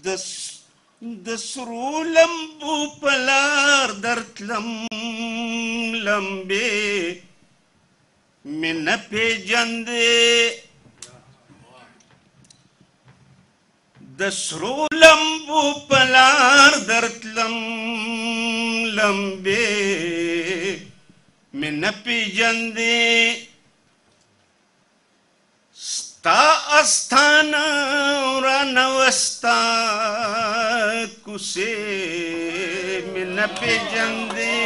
د سرو لمبو پلار درتلم لمبې مې نه پېژندې د سرو لمبو پلار درتلم لمبې مې نه پېژندې ستا استانه ورانوستا کوڅې مې نه پېژندې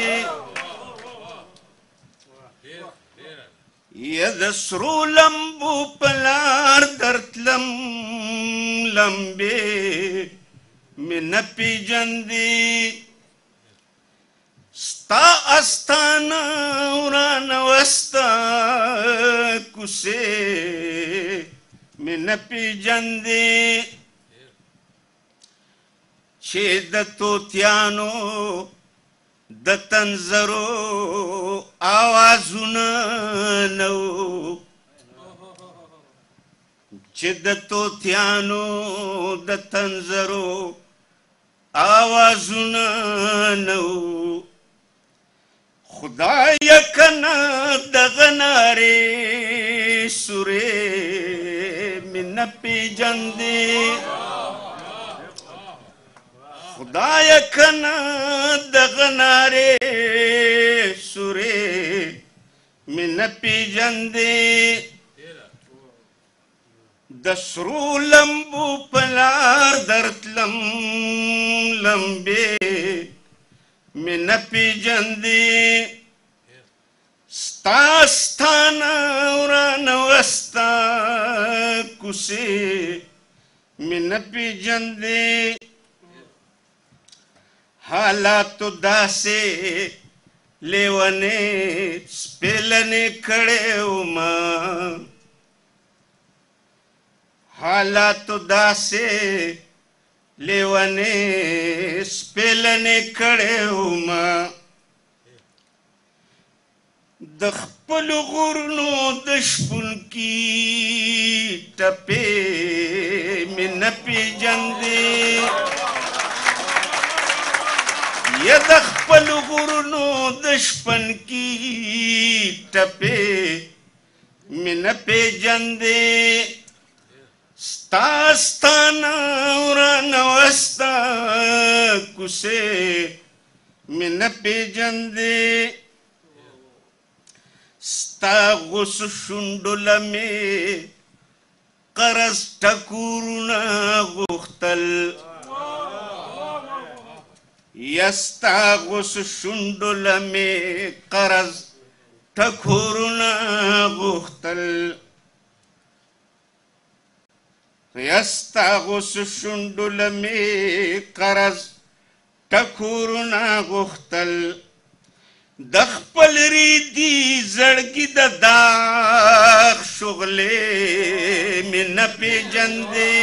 یا د سرو لمبو پلار درتلم لمبې مې نه پېژندې ستا استانه ورانوستا کوڅې مې نه پېژندې چې د طوطیانو د تنظرو آوازونه نه وو چې د طوطیانو د تنظرو آوازونه نه وو خدایه کنه دغه نارې سورې مې نه پېژندې خدایه کنه دغه نارې سورې مې نه پېژندې د سرو لمبو پلار درتلم لمبې مې نه پېژندې ستا ستانه ورانوستا کوڅې مې نه پېژندې حالاتو داسې لیونې سپېلنې کړې ومه حالاتو داسې لیونې سپېلنې کړې ومه د خپلو غرونو د شپونکي ټپې مې نه پېژندې یا د خپلو غرونو د شپونکي ټپې مې نه پېژندې ستا ستانه ورانوستا کوڅې مې نه پېژندې ستا غوسو شونډو لمې قرض ټکورونه غوښتل یا ستا غوسو شونډو لمې قرض ټکورونه غوښتل یا ستا غوسو شونډو لمې قرض ټکورونه غوښتل د خپل ریدي زړګي د داغ شغلې مې نه پېژندې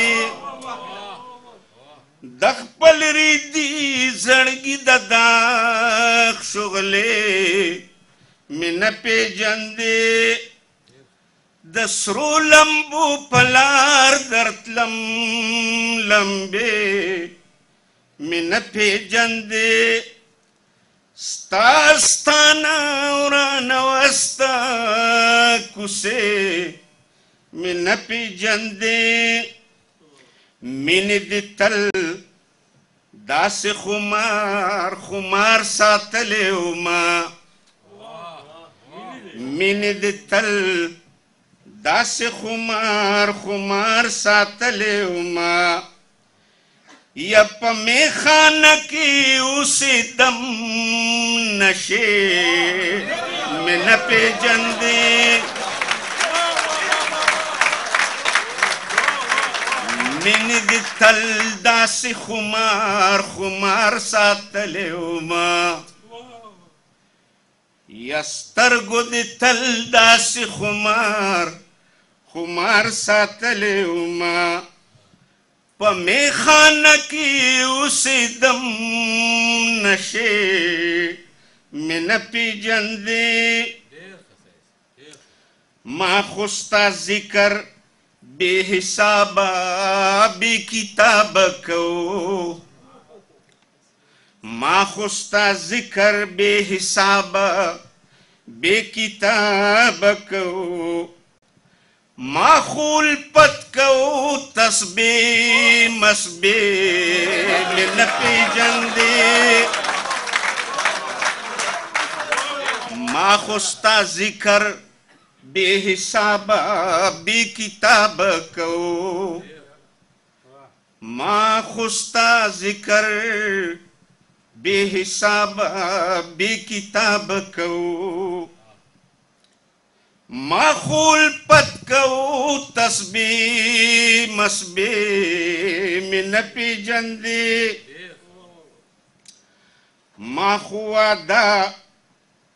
د خپل ریدي زړګي د داغ شغلې مې نه پېژندې د سرو لمبو پلار درتلم لمبې مې نه پېژندې ستا ستانه ورانوستا کوڅې مې نه پېژندې مینې دې تل داسې خمار خمار ساتلې ومه مینې دې تل داسې خمار خمار ساتلې ومه یا په میخانه کې اوسېدم نشې مې نه پېژندې مینې دې تل داسې خمار خمار ساتلې ومه یا سترګو دې تل داسې خمار خمار ساتلې ومه په میخانه کې اوسېدم نشې مې نه پېژندې ما خو ستا ذکر بے حسابا بے کتاب کو ما خوستا ذکر بے حسابا بے کتاب کو ما خول پت کو تسبیح مسبیح میں نپی جندے ما خوستا ذکر بے حساب بے کتاب کو ما خوستا ذکر بے حساب بے کتاب کو ما خول پت کو تسبیح مسبیح میں نپی جندے ما خوادا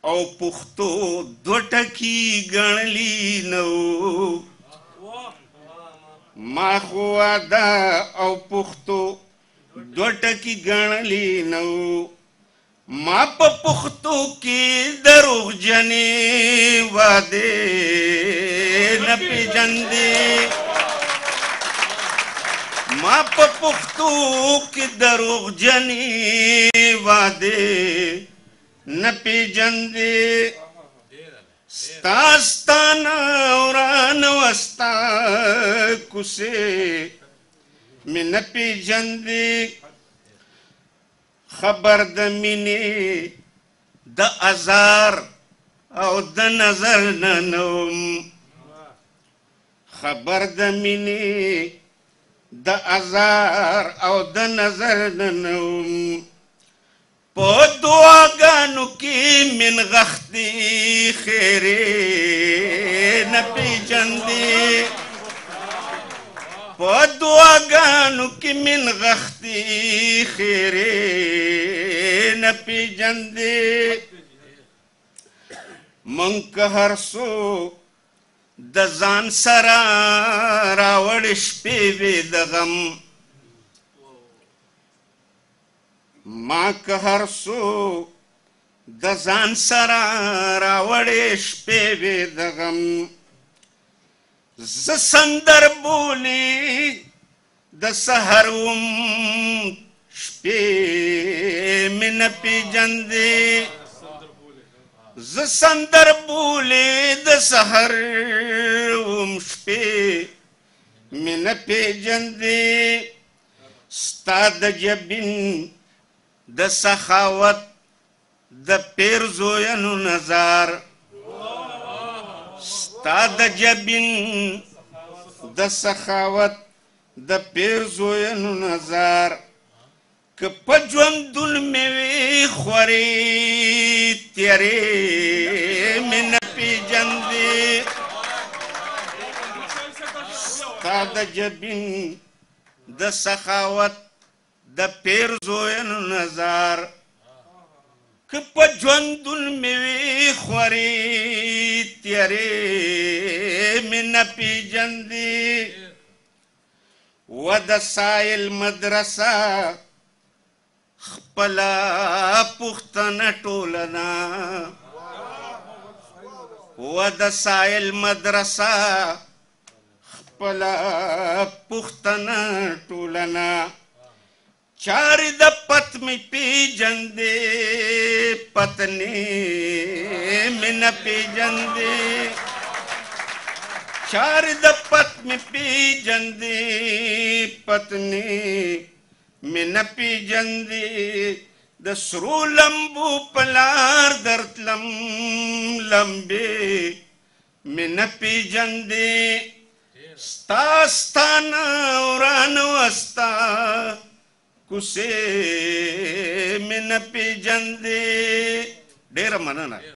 او پختو دوٹکی گنلی نو ما خوادا او پختو دوٹکی گنلی نو ما پا پختو کی دروغ جنی وادے نپی جندے ما پا پختو کی دروغ جنی وادے نپی جندے ستاستانا اوران وستا کسے میں نپی جندے خبر د مینې د ازار او د نظر ننوم خبر د مینې د ازار او د نظر ننوم په دعاګانو کې من غختې خیرې نه پیژندې په دعاګانو کې من غختې خیرې نه پیژندې موږ که هر څو د ځان سره راوړې شپې وې د غم ما که هر څو د ځان سره راوړې شپې وې د غم ز سندر بولی د سحر وم شپې مې نه پیژندې ز سندر بولی د سحر وم شپې مې نه پیژندې ستا د جبین د سخاوت د پیر زوینو نظر ستا د جبین د سخاوت د پیر زوینو نظر که په ژوندون مې وې خورې تیرې مې نه پیژندې ستا د جبین د سخاوت د پیر زوینو نظر که په ژوندون مې وې خورې تیرې مې نه پیژندې و د سایل مدرسه خپله پوښتنه ټوله ده و د سایل مدرسه خپله پوښتنه ټوله ده چارې د پت مې پیژندې پتنې مې نه پیژندې چارې د پت مې پیژندې پتنې مې نه پیژندې د سرو لمبو په لار درتلم لمبې مې نه پیژندې ستا ستانه وران وستا کوڅې مې نه پیژندې ډېره مننه